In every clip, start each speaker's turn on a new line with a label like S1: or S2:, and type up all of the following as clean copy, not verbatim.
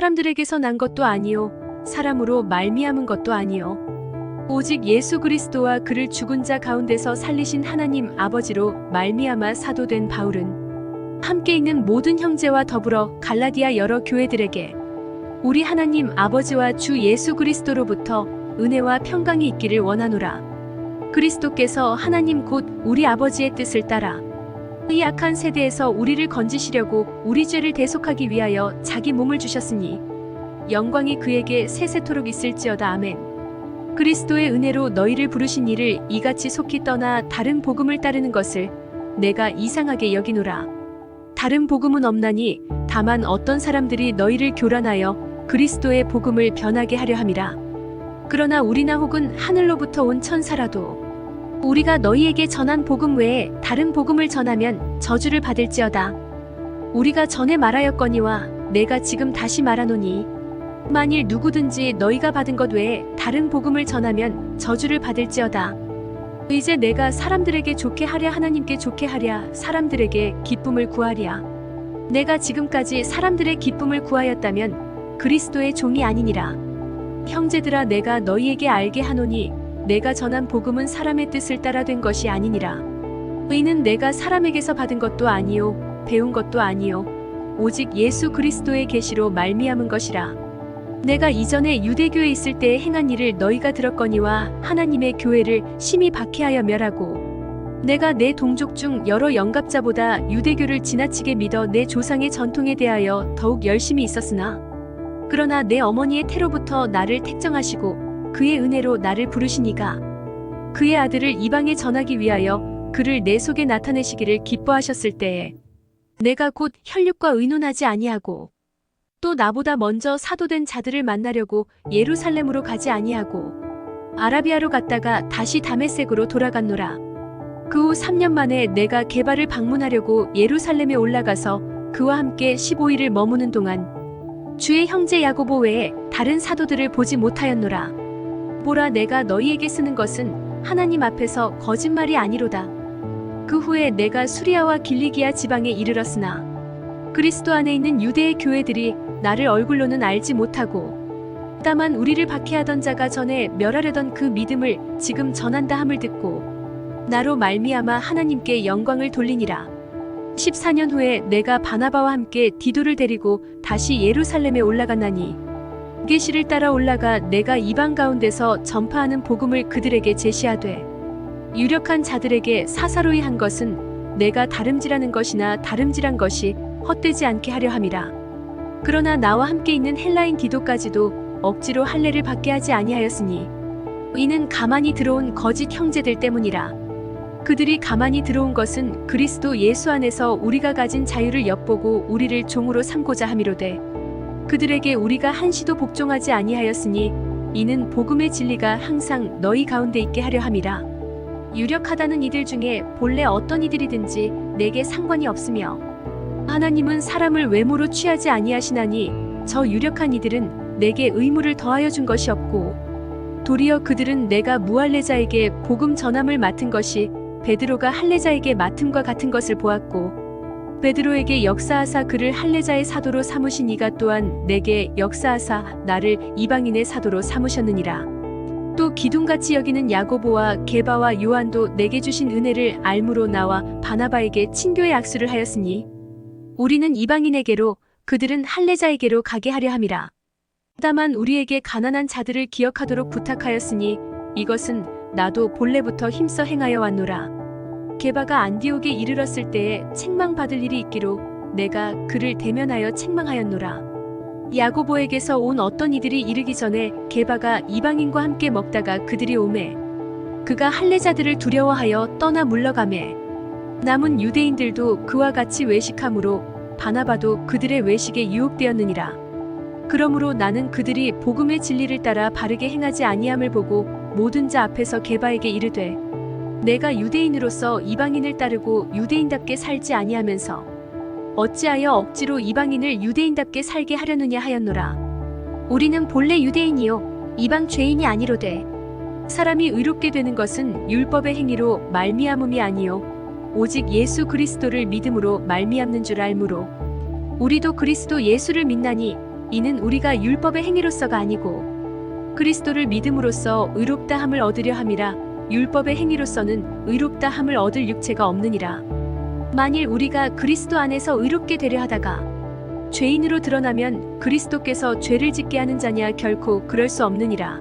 S1: 사람들에게서 난 것도 아니요 사람으로 말미암은 것도 아니요 오직 예수 그리스도와 그를 죽은 자 가운데서 살리신 하나님 아버지로 말미암아 사도된 바울은 함께 있는 모든 형제와 더불어 갈라디아 여러 교회들에게 우리 하나님 아버지와 주 예수 그리스도로부터 은혜와 평강이 있기를 원하노라. 그리스도께서 하나님 곧 우리 아버지의 뜻을 따라 이 악한 세대에서 우리를 건지시려고 우리 죄를 대속하기 위하여 자기 몸을 주셨으니 영광이 그에게 세세토록 있을지어다. 아멘. 그리스도의 은혜로 너희를 부르신 이를 이같이 속히 떠나 다른 복음을 따르는 것을 내가 이상하게 여기노라. 다른 복음은 없나니 다만 어떤 사람들이 너희를 교란하여 그리스도의 복음을 변하게 하려 함이라. 그러나 우리나 혹은 하늘로부터 온 천사라도 우리가 너희에게 전한 복음 외에 다른 복음을 전하면 저주를 받을지어다. 우리가 전에 말하였거니와 내가 지금 다시 말하노니 만일 누구든지 너희가 받은 것 외에 다른 복음을 전하면 저주를 받을지어다. 이제 내가 사람들에게 좋게 하랴 하나님께 좋게 하랴 사람들에게 기쁨을 구하랴. 내가 지금까지 사람들의 기쁨을 구하였다면 그리스도의 종이 아니니라. 형제들아 내가 너희에게 알게 하노니 내가 전한 복음은 사람의 뜻을 따라 된 것이 아니니라. 이는 내가 사람에게서 받은 것도 아니요 배운 것도 아니요 오직 예수 그리스도의 계시로 말미암은 것이라. 내가 이전에 유대교에 있을 때에 행한 일을 너희가 들었거니와 하나님의 교회를 심히 박해하여 멸하고 내가 내 동족 중 여러 영갑자보다 유대교를 지나치게 믿어 내 조상의 전통에 대하여 더욱 열심히 있었으나 그러나 내 어머니의 태로부터 나를 택정하시고 그의 은혜로 나를 부르시니가 그의 아들을 이방에 전하기 위하여 그를 내 속에 나타내시기를 기뻐하셨을 때에 내가 곧 혈육과 의논하지 아니하고 또 나보다 먼저 사도된 자들을 만나려고 예루살렘으로 가지 아니하고 아라비아로 갔다가 다시 다메섹으로 돌아갔노라. 그 후 3년 만에 내가 게바를 방문하려고 예루살렘에 올라가서 그와 함께 15일을 머무는 동안 주의 형제 야고보 외에 다른 사도들을 보지 못하였노라. 보라 내가 너희에게 쓰는 것은 하나님 앞에서 거짓말이 아니로다. 그 후에 내가 수리아와 길리기아 지방에 이르렀으나 그리스도 안에 있는 유대의 교회들이 나를 얼굴로는 알지 못하고 다만 우리를 박해하던 자가 전에 멸하려던 그 믿음을 지금 전한다 함을 듣고 나로 말미암아 하나님께 영광을 돌리니라. 14년 후에 내가 바나바와 함께 디도를 데리고 다시 예루살렘에 올라갔나니 계시를 따라 올라가 내가 이방 가운데서 전파하는 복음을 그들에게 제시하되 유력한 자들에게 사사로이 한 것은 내가 다름질하는 것이나 다름질한 것이 헛되지 않게 하려 함이라. 그러나 나와 함께 있는 헬라인 디도까지도 억지로 할례를 받게 하지 아니하였으니 이는 가만히 들어온 거짓 형제들 때문이라. 그들이 가만히 들어온 것은 그리스도 예수 안에서 우리가 가진 자유를 엿보고 우리를 종으로 삼고자 함이로되 그들에게 우리가 한시도 복종하지 아니하였으니 이는 복음의 진리가 항상 너희 가운데 있게 하려 함이라. 유력하다는 이들 중에 본래 어떤 이들이든지 내게 상관이 없으며 하나님은 사람을 외모로 취하지 아니하시나니 저 유력한 이들은 내게 의무를 더하여 준 것이 없고 도리어 그들은 내가 무할례자에게 복음 전함을 맡은 것이 베드로가 할례자에게 맡음과 같은 것을 보았고 베드로에게 역사하사 그를 할례자의 사도로 삼으신 이가 또한 내게 역사하사 나를 이방인의 사도로 삼으셨느니라. 또 기둥같이 여기는 야고보와 게바와 요한도 내게 주신 은혜를 알므로 나와 바나바에게 친교의 악수를 하였으니 우리는 이방인에게로 그들은 할례자에게로 가게 하려 함이라. 다만 우리에게 가난한 자들을 기억하도록 부탁하였으니 이것은 나도 본래부터 힘써 행하여 왔노라. 게바가 안디옥에 이르렀을 때에 책망받을 일이 있기로 내가 그를 대면하여 책망하였노라. 야고보에게서 온 어떤 이들이 이르기 전에 게바가 이방인과 함께 먹다가 그들이 오매 그가 할례자들을 두려워하여 떠나 물러가매 남은 유대인들도 그와 같이 외식함으로 바나바도 그들의 외식에 유혹되었느니라. 그러므로 나는 그들이 복음의 진리를 따라 바르게 행하지 아니함을 보고 모든 자 앞에서 게바에게 이르되 내가 유대인으로서 이방인을 따르고 유대인답게 살지 아니하면서 어찌하여 억지로 이방인을 유대인답게 살게 하려느냐 하였노라. 우리는 본래 유대인이요 이방 죄인이 아니로되 사람이 의롭게 되는 것은 율법의 행위로 말미암음이 아니요 오직 예수 그리스도를 믿음으로 말미암는 줄 알므로 우리도 그리스도 예수를 믿나니 이는 우리가 율법의 행위로서가 아니고 그리스도를 믿음으로써 의롭다 함을 얻으려 함이라. 율법의 행위로서는 의롭다 함을 얻을 육체가 없느니라. 만일 우리가 그리스도 안에서 의롭게 되려 하다가 죄인으로 드러나면 그리스도께서 죄를 짓게 하는 자냐? 결코 그럴 수 없느니라.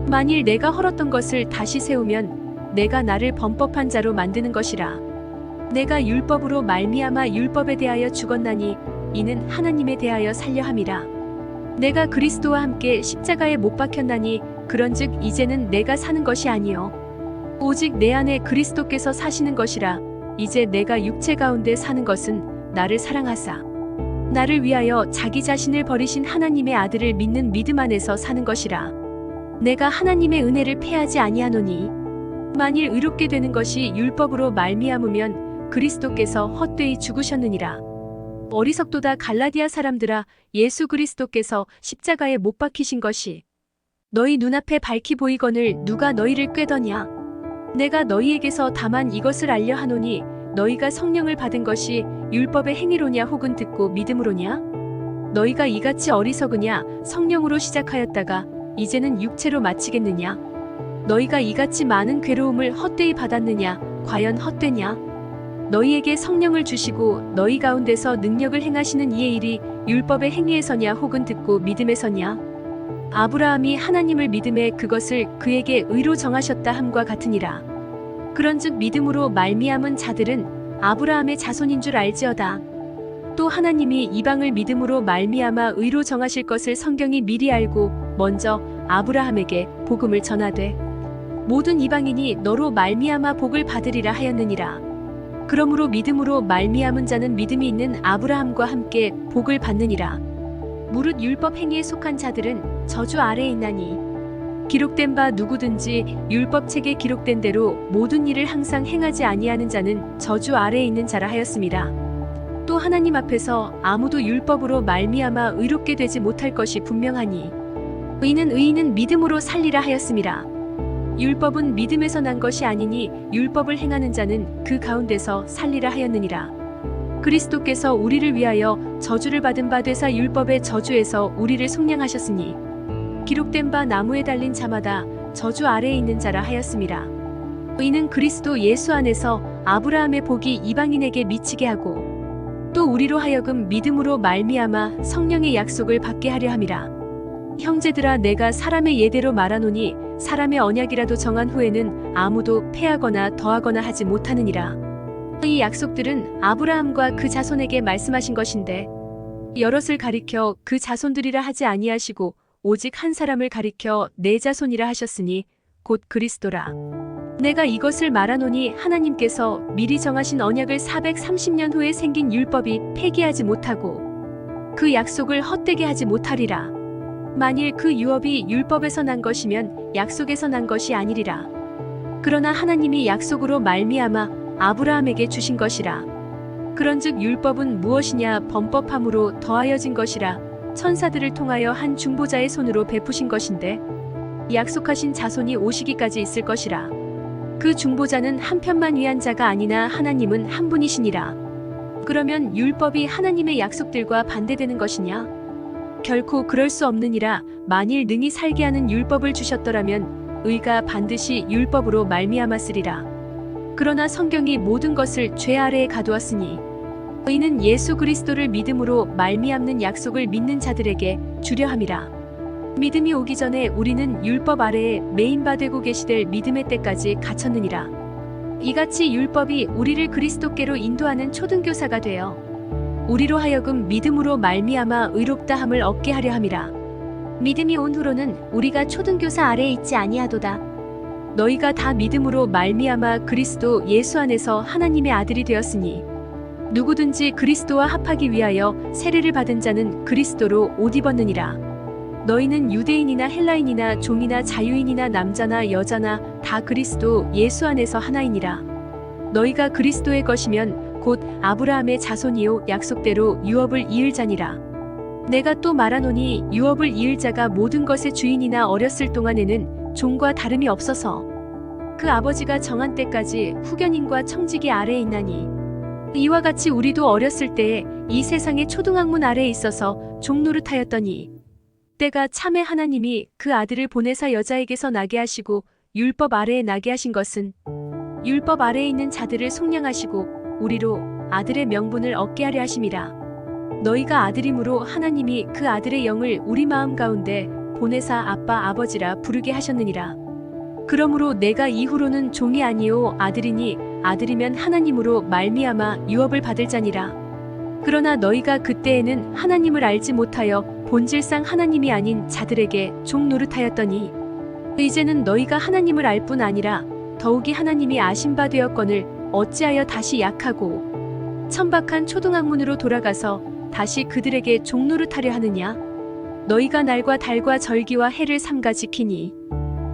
S1: 만일 내가 헐었던 것을 다시 세우면 내가 나를 범법한 자로 만드는 것이라. 내가 율법으로 말미암아 율법에 대하여 죽었나니 이는 하나님에 대하여 살려 함이라. 내가 그리스도와 함께 십자가에 못 박혔나니 그런즉 이제는 내가 사는 것이 아니요 오직 내 안에 그리스도께서 사시는 것이라. 이제 내가 육체 가운데 사는 것은 나를 사랑하사 나를 위하여 자기 자신을 버리신 하나님의 아들을 믿는 믿음 안에서 사는 것이라. 내가 하나님의 은혜를 패하지 아니하노니 만일 의롭게 되는 것이 율법으로 말미암으면 그리스도께서 헛되이 죽으셨느니라. 어리석도다 갈라디아 사람들아, 예수 그리스도께서 십자가에 못 박히신 것이 너희 눈앞에 밝히 보이거늘 누가 너희를 꾀더냐? 내가 너희에게서 다만 이것을 알려 하노니 너희가 성령을 받은 것이 율법의 행위로냐 혹은 듣고 믿음으로냐? 너희가 이같이 어리석으냐? 성령으로 시작하였다가 이제는 육체로 마치겠느냐? 너희가 이같이 많은 괴로움을 헛되이 받았느냐? 과연 헛되냐? 너희에게 성령을 주시고 너희 가운데서 능력을 행하시는 이의 일이 율법의 행위에서냐 혹은 듣고 믿음에서냐? 아브라함이 하나님을 믿음에 그것을 그에게 의로 정하셨다 함과 같으니라. 그런즉 믿음으로 말미암은 자들은 아브라함의 자손인 줄 알지어다. 또 하나님이 이방을 믿음으로 말미암아 의로 정하실 것을 성경이 미리 알고 먼저 아브라함에게 복음을 전하되 모든 이방인이 너로 말미암아 복을 받으리라 하였느니라. 그러므로 믿음으로 말미암은 자는 믿음이 있는 아브라함과 함께 복을 받느니라. 무릇 율법 행위에 속한 자들은 저주 아래에 있나니 기록된 바 누구든지 율법책에 기록된 대로 모든 일을 항상 행하지 아니하는 자는 저주 아래에 있는 자라 하였습니다. 또 하나님 앞에서 아무도 율법으로 말미암아 의롭게 되지 못할 것이 분명하니 의인은 믿음으로 살리라 하였습니다. 율법은 믿음에서 난 것이 아니니 율법을 행하는 자는 그 가운데서 살리라 하였느니라. 그리스도께서 우리를 위하여 저주를 받은 바 되사 율법의 저주에서 우리를 속량하셨으니 기록된 바 나무에 달린 자마다 저주 아래에 있는 자라 하였습니다. 이는 그리스도 예수 안에서 아브라함의 복이 이방인에게 미치게 하고 또 우리로 하여금 믿음으로 말미암아 성령의 약속을 받게 하려 함이라. 형제들아, 내가 사람의 예대로 말하노니 사람의 언약이라도 정한 후에는 아무도 패하거나 더하거나 하지 못하느니라. 이 약속들은 아브라함과 그 자손에게 말씀하신 것인데 여럿을 가리켜 그 자손들이라 하지 아니하시고 오직 한 사람을 가리켜 내 자손이라 하셨으니 곧 그리스도라. 내가 이것을 말하노니 하나님께서 미리 정하신 언약을 430년 후에 생긴 율법이 폐기하지 못하고 그 약속을 헛되게 하지 못하리라. 만일 그 유업이 율법에서 난 것이면 약속에서 난 것이 아니리라. 그러나 하나님이 약속으로 말미암아 아브라함에게 주신 것이라. 그런즉 율법은 무엇이냐? 범법함으로 더하여진 것이라. 천사들을 통하여 한 중보자의 손으로 베푸신 것인데 약속하신 자손이 오시기까지 있을 것이라. 그 중보자는 한 편만 위한 자가 아니나 하나님은 한 분이시니라. 그러면 율법이 하나님의 약속들과 반대되는 것이냐? 결코 그럴 수 없느니라. 만일 능히 살게 하는 율법을 주셨더라면 의가 반드시 율법으로 말미암았으리라. 그러나 성경이 모든 것을 죄 아래에 가두었으니 의는 예수 그리스도를 믿음으로 말미암는 약속을 믿는 자들에게 주려 함이라. 믿음이 오기 전에 우리는 율법 아래에 매인바 되고 계시될 믿음의 때까지 갇혔느니라. 이같이 율법이 우리를 그리스도께로 인도하는 초등교사가 되어 우리로 하여금 믿음으로 말미암아 의롭다 함을 얻게 하려 함이라. 믿음이 온 후로는 우리가 초등교사 아래에 있지 아니하도다. 너희가 다 믿음으로 말미암아 그리스도 예수 안에서 하나님의 아들이 되었으니 누구든지 그리스도와 합하기 위하여 세례를 받은 자는 그리스도로 옷 입었느니라. 너희는 유대인이나 헬라인이나 종이나 자유인이나 남자나 여자나 다 그리스도 예수 안에서 하나이니라. 너희가 그리스도의 것이면 곧 아브라함의 자손이요 약속대로 유업을 이을 자니라. 내가 또 말하노니 유업을 이을 자가 모든 것의 주인이나 어렸을 동안에는 종과 다름이 없어서 그 아버지가 정한 때까지 후견인과 청지기 아래에 있나니 이와 같이 우리도 어렸을 때에 이 세상의 초등학문 아래에 있어서 종노릇하였더니 때가 참에 하나님이 그 아들을 보내사 여자에게서 나게 하시고 율법 아래에 나게 하신 것은 율법 아래에 있는 자들을 속량하시고 우리로 아들의 명분을 얻게 하려 하심이라. 너희가 아들임으로 하나님이 그 아들의 영을 우리 마음 가운데 보내사 아빠 아버지라 부르게 하셨느니라. 그러므로 내가 이후로는 종이 아니요 아들이니 아들이면 하나님으로 말미암아 유업을 받을 자니라. 그러나 너희가 그때에는 하나님을 알지 못하여 본질상 하나님이 아닌 자들에게 종노릇하였더니 이제는 너희가 하나님을 알 뿐 아니라 더욱이 하나님이 아신 바 되었거늘 어찌하여 다시 약하고 천박한 초등학문으로 돌아가서 다시 그들에게 종노릇하려 하느냐. 너희가 날과 달과 절기와 해를 삼가 지키니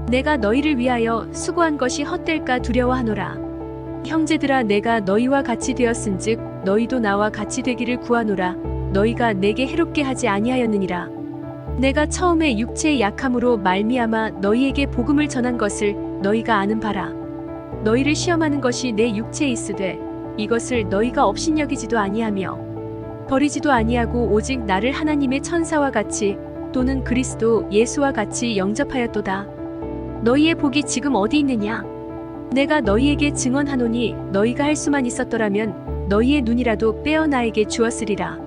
S1: 내가 너희를 위하여 수고한 것이 헛될까 두려워하노라. 형제들아 내가 너희와 같이 되었은즉 너희도 나와 같이 되기를 구하노라. 너희가 내게 해롭게 하지 아니하였느니라. 내가 처음에 육체의 약함으로 말미암아 너희에게 복음을 전한 것을 너희가 아는 바라. 너희를 시험하는 것이 내 육체에 있으되 이것을 너희가 업신여기지도 아니하며 버리지도 아니하고 오직 나를 하나님의 천사와 같이 또는 그리스도 예수와 같이 영접하였도다. 너희의 복이 지금 어디 있느냐? 내가 너희에게 증언하노니 너희가 할 수만 있었더라면 너희의 눈이라도 빼어 나에게 주었으리라.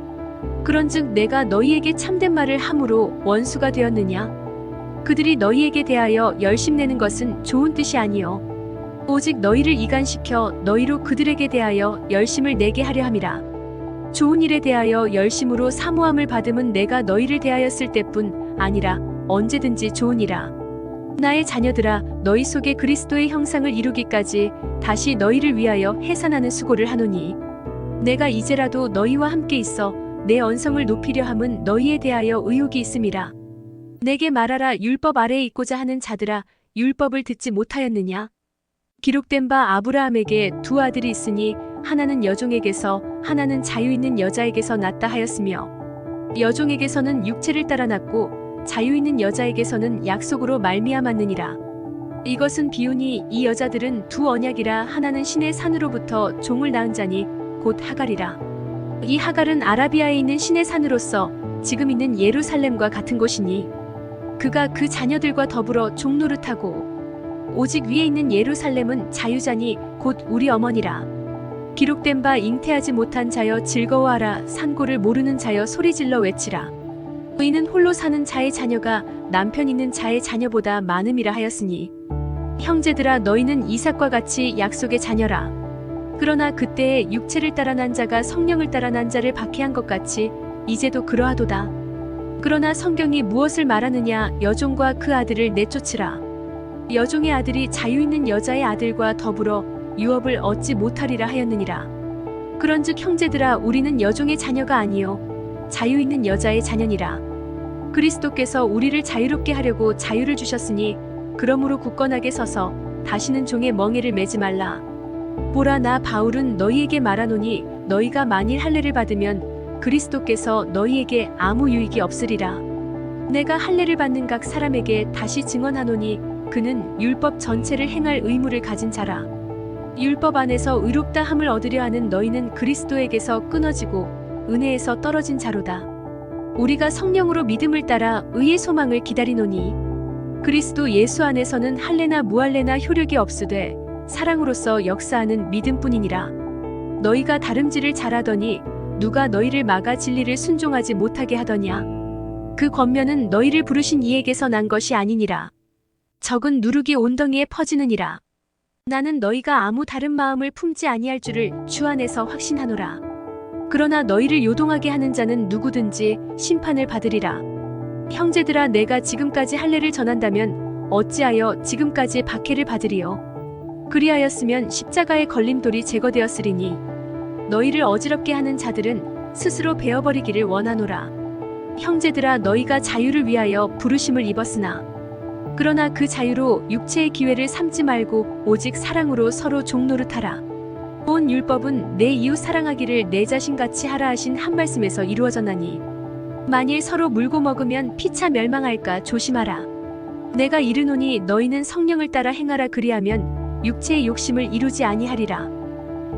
S1: 그런즉 내가 너희에게 참된 말을 함으로 원수가 되었느냐? 그들이 너희에게 대하여 열심내는 것은 좋은 뜻이 아니요 오직 너희를 이간시켜 너희로 그들에게 대하여 열심을 내게 하려 함이라. 좋은 일에 대하여 열심으로 사모함을 받음은 내가 너희를 대하였을 때뿐 아니라 언제든지 좋으니라. 나의 자녀들아 너희 속에 그리스도의 형상을 이루기까지 다시 너희를 위하여 해산하는 수고를 하노니 내가 이제라도 너희와 함께 있어 내 언성을 높이려 함은 너희에 대하여 의욕이 있음이라. 내게 말하라. 율법 아래에 있고자 하는 자들아 율법을 듣지 못하였느냐? 기록된 바 아브라함에게 두 아들이 있으니 하나는 여종에게서 하나는 자유 있는 여자에게서 났다 하였으며 여종에게서는 육체를 따라 났고 자유 있는 여자에게서는 약속으로 말미암았느니라. 이것은 비유니 이 여자들은 두 언약이라 하나는 신의 산으로부터 종을 낳은 자니 곧 하갈이라. 이 하갈은 아라비아에 있는 신의 산으로서 지금 있는 예루살렘과 같은 곳이니 그가 그 자녀들과 더불어 종노릇하고 오직 위에 있는 예루살렘은 자유자니 곧 우리 어머니라. 기록된 바 잉태하지 못한 자여 즐거워하라. 산고를 모르는 자여 소리질러 외치라. 이는 홀로 사는 자의 자녀가 남편 있는 자의 자녀보다 많음이라 하였으니 형제들아 너희는 이삭과 같이 약속의 자녀라. 그러나 그때에 육체를 따라 난 자가 성령을 따라 난 자를 박해한 것 같이 이제도 그러하도다. 그러나 성경이 무엇을 말하느냐? 여종과 그 아들을 내쫓으라. 여종의 아들이 자유 있는 여자의 아들과 더불어 유업을 얻지 못하리라 하였느니라. 그런즉 형제들아 우리는 여종의 자녀가 아니요 자유 있는 여자의 자녀니라. 그리스도께서 우리를 자유롭게 하려고 자유를 주셨으니 그러므로 굳건하게 서서 다시는 종의 멍에를 매지 말라. 보라 나 바울은 너희에게 말하노니 너희가 만일 할례를 받으면 그리스도께서 너희에게 아무 유익이 없으리라. 내가 할례를 받는 각 사람에게 다시 증언하노니 그는 율법 전체를 행할 의무를 가진 자라. 율법 안에서 의롭다 함을 얻으려 하는 너희는 그리스도에게서 끊어지고 은혜에서 떨어진 자로다. 우리가 성령으로 믿음을 따라 의의 소망을 기다리노니 그리스도 예수 안에서는 할례나 무할례나 효력이 없으되 사랑으로서 역사하는 믿음뿐이니라. 너희가 다름질을 잘하더니 누가 너희를 막아 진리를 순종하지 못하게 하더냐? 그 권면은 너희를 부르신 이에게서 난 것이 아니니라. 적은 누룩이 온덩이에 퍼지느니라. 나는 너희가 아무 다른 마음을 품지 아니할 줄을 주 안에서 확신하노라. 그러나 너희를 요동하게 하는 자는 누구든지 심판을 받으리라. 형제들아 내가 지금까지 할례를 전한다면 어찌하여 지금까지 박해를 받으리요? 그리하였으면 십자가의 걸림돌이 제거되었으리니 너희를 어지럽게 하는 자들은 스스로 베어버리기를 원하노라. 형제들아 너희가 자유를 위하여 부르심을 입었으나 그러나 그 자유로 육체의 기회를 삼지 말고 오직 사랑으로 서로 종노릇하라. 온 율법은 내 이웃 사랑하기를 내 자신같이 하라 하신 한 말씀에서 이루어졌나니 만일 서로 물고 먹으면 피차 멸망할까 조심하라. 내가 이르노니 너희는 성령을 따라 행하라. 그리하면 육체의 욕심을 이루지 아니하리라.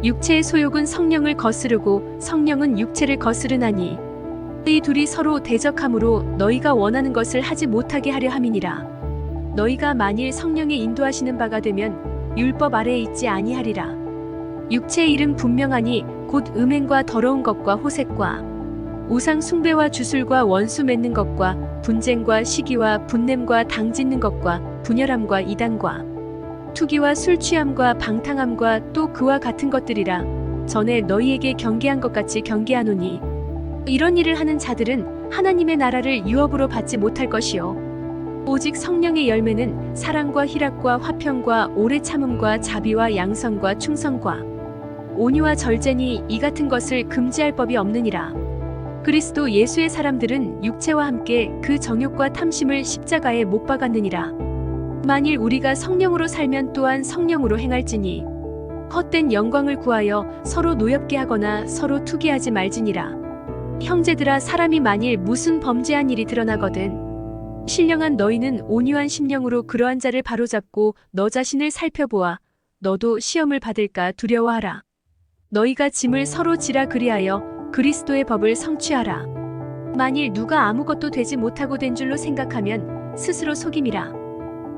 S1: 육체의 소욕은 성령을 거스르고 성령은 육체를 거스르나니 이 둘이 서로 대적함으로 너희가 원하는 것을 하지 못하게 하려 함이니라. 너희가 만일 성령의 인도하시는 바가 되면 율법 아래에 있지 아니하리라. 육체의 일은 분명하니 곧 음행과 더러운 것과 호색과 우상 숭배와 주술과 원수 맺는 것과 분쟁과 시기와 분냄과 당짓는 것과 분열함과 이단과 투기와 술 취함과 방탕함과 또 그와 같은 것들이라. 전에 너희에게 경계한 것 같이 경계하노니 이런 일을 하는 자들은 하나님의 나라를 유업으로 받지 못할 것이요 오직 성령의 열매는 사랑과 희락과 화평과 오래 참음과 자비와 양선과 충성과 온유와 절제니 이 같은 것을 금지할 법이 없느니라. 그리스도 예수의 사람들은 육체와 함께 그 정욕과 탐심을 십자가에 못 박았느니라. 만일 우리가 성령으로 살면 또한 성령으로 행할지니 헛된 영광을 구하여 서로 노엽게 하거나 서로 투기하지 말지니라. 형제들아, 사람이 만일 무슨 범죄한 일이 드러나거든 신령한 너희는 온유한 심령으로 그러한 자를 바로잡고 너 자신을 살펴보아 너도 시험을 받을까 두려워하라. 너희가 짐을 서로 지라 그리하여 그리스도의 법을 성취하라. 만일 누가 아무것도 되지 못하고 된 줄로 생각하면 스스로 속임이라.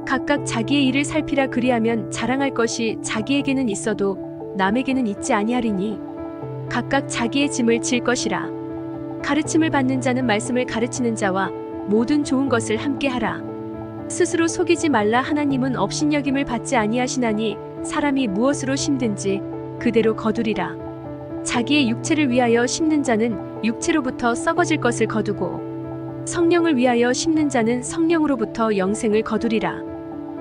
S1: 각각 자기의 일을 살피라. 그리하면 자랑할 것이 자기에게는 있어도 남에게는 있지 아니하리니 각각 자기의 짐을 질 것이라. 가르침을 받는 자는 말씀을 가르치는 자와 모든 좋은 것을 함께 하라. 스스로 속이지 말라. 하나님은 업신여김을 받지 아니하시나니 사람이 무엇으로 심든지 그대로 거두리라. 자기의 육체를 위하여 심는 자는 육체로부터 썩어질 것을 거두고 성령을 위하여 심는 자는 성령으로부터 영생을 거두리라.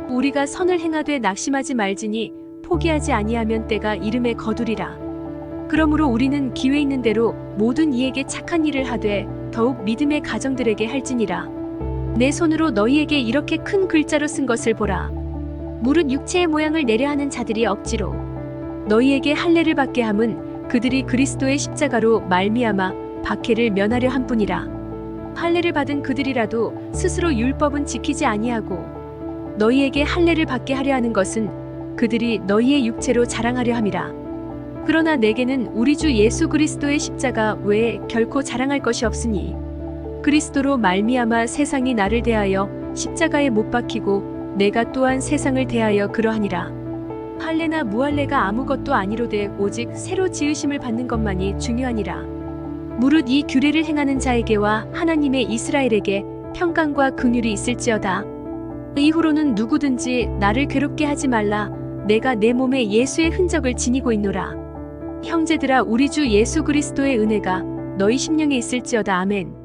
S1: 우리가 선을 행하되 낙심하지 말지니 포기하지 아니하면 때가 이름에 거두리라. 그러므로 우리는 기회 있는 대로 모든 이에게 착한 일을 하되 더욱 믿음의 가정들에게 할지니라. 내 손으로 너희에게 이렇게 큰 글자로 쓴 것을 보라. 무릇 육체의 모양을 내려 하는 자들이 억지로 너희에게 할례를 받게 함은 그들이 그리스도의 십자가로 말미암아 박해를 면하려 함뿐이라. 할례를 받은 그들이라도 스스로 율법은 지키지 아니하고 너희에게 할례를 받게 하려 하는 것은 그들이 너희의 육체로 자랑하려 함이라. 그러나 내게는 우리 주 예수 그리스도의 십자가 외에 결코 자랑할 것이 없으니 그리스도로 말미암아 세상이 나를 대하여 십자가에 못 박히고 내가 또한 세상을 대하여 그러하니라. 할례나 무할례가 아무것도 아니로되 오직 새로 지으심을 받는 것만이 중요하니라. 무릇 이 규례를 행하는 자에게와 하나님의 이스라엘에게 평강과 긍휼이 있을지어다. 이후로는 누구든지 나를 괴롭게 하지 말라. 내가 내 몸에 예수의 흔적을 지니고 있노라. 형제들아, 우리 주 예수 그리스도의 은혜가 너희 심령에 있을지어다. 아멘.